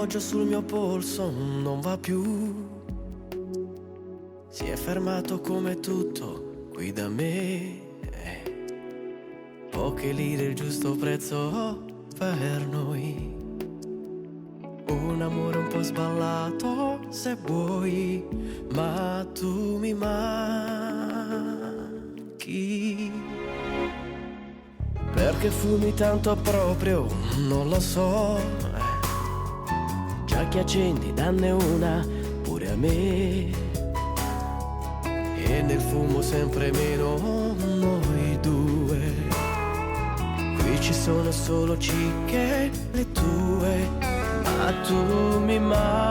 L'orologio sul mio polso non va più, si è fermato come tutto qui da me. Poche lire, il giusto prezzo per noi. Un amore un po' sballato se vuoi, ma tu mi manchi. Perché fumi tanto proprio, non lo so. Già che accendi, danne una pure a me. E nel fumo sempre meno noi due. Qui ci sono solo cicche le tue, ma tu mi manchi.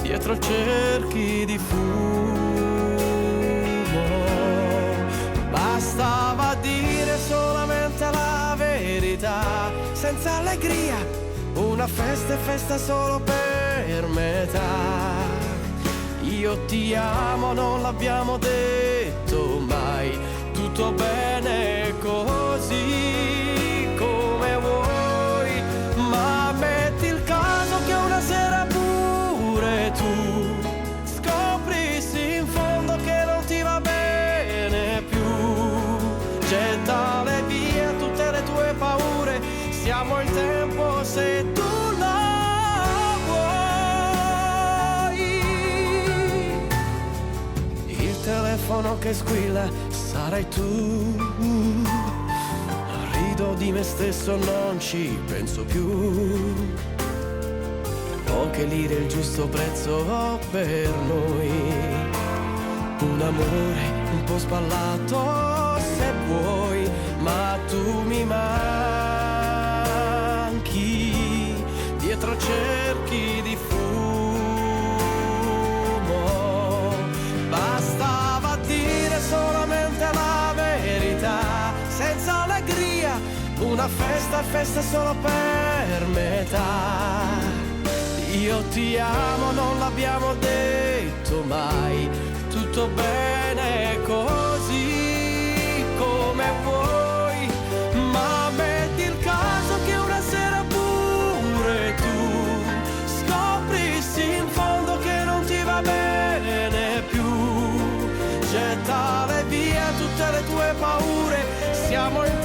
Dietro cerchi di fumo. Bastava dire solamente la verità, senza allegria, una festa e festa solo per metà. Io ti amo, non l'abbiamo detto mai, tutto bene così come vuoi, ma metti il caso che una sera pure tu scoprissi in fondo che non ti va bene più. Gettale via tutte le tue paure, siamo il tempo se tu la vuoi. Il telefono che squilla sarai tu. Rido di me stesso, non ci penso più. Poche lire, il giusto prezzo per noi. Un amore un po' sballato se vuoi, ma tu mi manchi. Dietro cerchi di fumo. Bastava dire solamente la verità, senza allegria, una festa e festa solo per metà. Io ti amo, non l'abbiamo detto mai, tutto bene così come vuoi, ma metti il caso che una sera pure tu scoprissi in fondo che non ti va bene più. Gettale via tutte le tue paure, siamo il